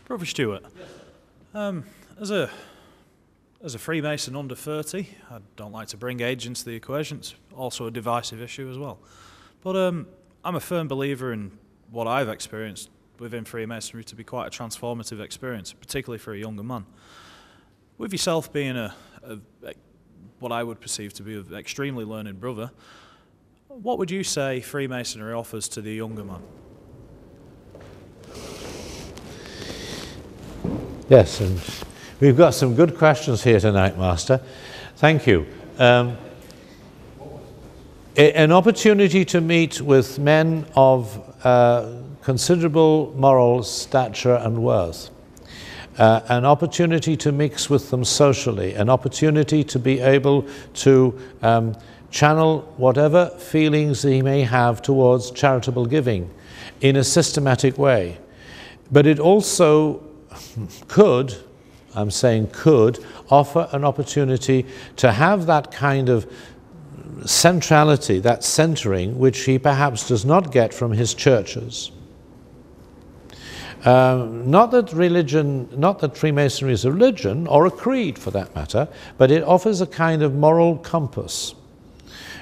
Trevor Stewart, as a Freemason under 30, I don't like to bring age into the equation. It's also a divisive issue as well. But I'm a firm believer in what I've experienced within Freemasonry to be quite a transformative experience, particularly for a younger man. With yourself being what I would perceive to be an extremely learned brother, what would you say Freemasonry offers to the younger man? Yes, and we've got some good questions here tonight, Master. Thank you. An opportunity to meet with men of considerable moral stature and worth. An opportunity to mix with them socially. An opportunity to be able to channel whatever feelings he may have towards charitable giving in a systematic way. But it also could, I'm saying could, offer an opportunity to have that kind of centrality, that centering, which he perhaps does not get from his churches. Not that Freemasonry is a religion, or a creed for that matter, but it offers a kind of moral compass,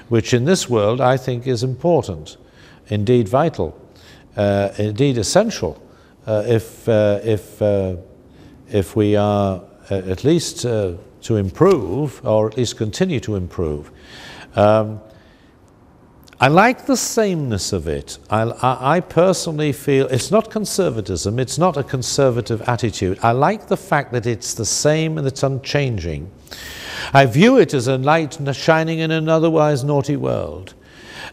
which in this world I think is important, indeed vital, indeed essential, if we are at least to improve, or at least continue to improve. I like the sameness of it. I personally feel it's not conservatism, it's not a conservative attitude. I like the fact that it's the same and it's unchanging. I view it as a light shining in an otherwise naughty world.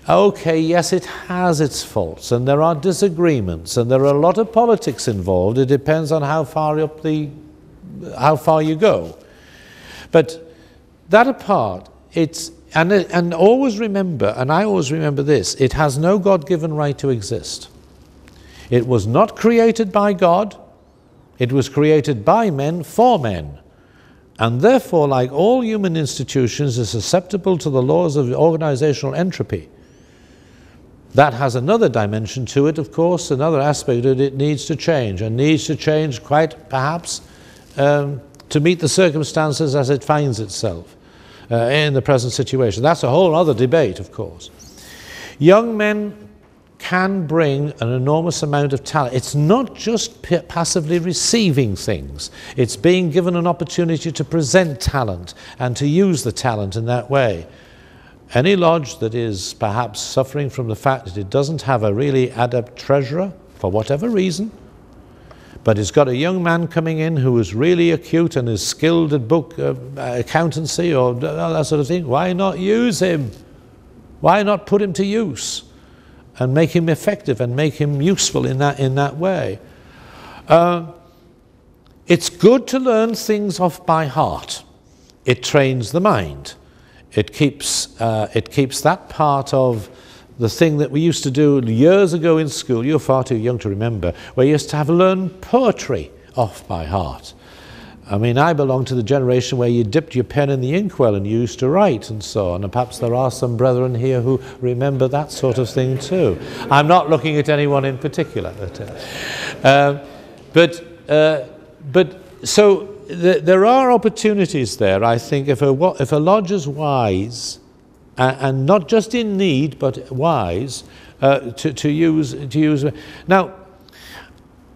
Okay, yes, it has its faults, and there are disagreements, and there are a lot of politics involved. It depends on how far you go. But that apart, and always remember, and I always remember this, it has no God-given right to exist. It was not created by God. It was created by men for men. And therefore, like all human institutions, is susceptible to the laws of organizational entropy. That has another dimension to it, of course, another aspect that it needs to change, and needs to change quite perhaps to meet the circumstances as it finds itself in the present situation. That's a whole other debate, of course. Young men can bring an enormous amount of talent. It's not just passively receiving things. It's being given an opportunity to present talent and to use the talent in that way. Any lodge that is perhaps suffering from the fact that it doesn't have a really adept treasurer, for whatever reason, but it's got a young man coming in who is really acute and is skilled at book accountancy or that sort of thing, why not use him? Why not put him to use and make him effective and make him useful in that way? It's good to learn things off by heart. It trains the mind. It keeps that part of the thing that we used to do years ago in school, you're far too young to remember, where you used to have learned poetry off by heart. I mean, I belong to the generation where you dipped your pen in the inkwell and you used to write and so on, and perhaps there are some brethren here who remember that sort of thing too. I'm not looking at anyone in particular. So there are opportunities there, I think, if a lodge is wise, and not just in need, but wise, to use. Now,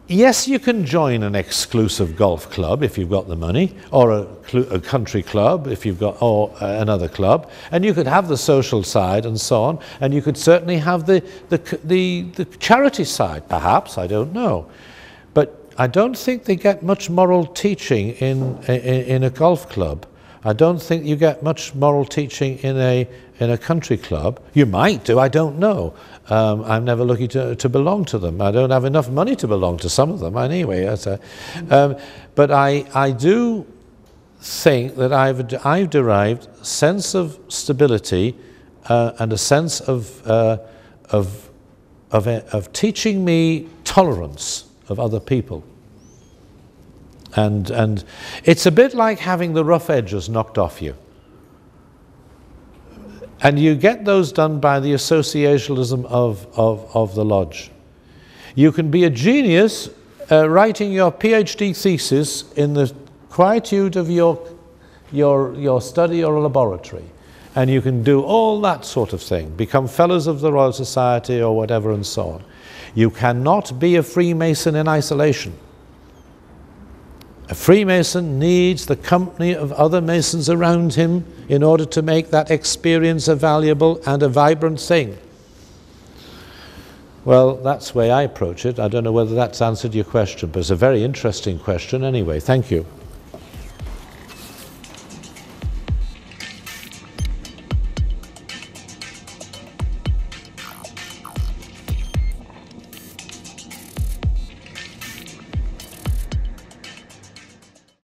yes, you can join an exclusive golf club if you've got the money, or a country club if you've got, or another club, and you could have the social side and so on, and you could certainly have the charity side, perhaps, I don't know. But I don't think they get much moral teaching in a golf club. I don't think you get much moral teaching in a country club. You might do, I don't know. I'm never lucky to belong to them. I don't have enough money to belong to some of them anyway. But I do think that I've derived a sense of stability and a sense of teaching me tolerance of other people. And it's a bit like having the rough edges knocked off you. And you get those done by the associationalism of the lodge. You can be a genius writing your PhD thesis in the quietude of your study or laboratory. And you can do all that sort of thing, become fellows of the Royal Society or whatever and so on. You cannot be a Freemason in isolation. A Freemason needs the company of other Masons around him in order to make that experience a valuable and a vibrant thing. Well, that's the way I approach it. I don't know whether that's answered your question, but it's a very interesting question anyway. Thank you.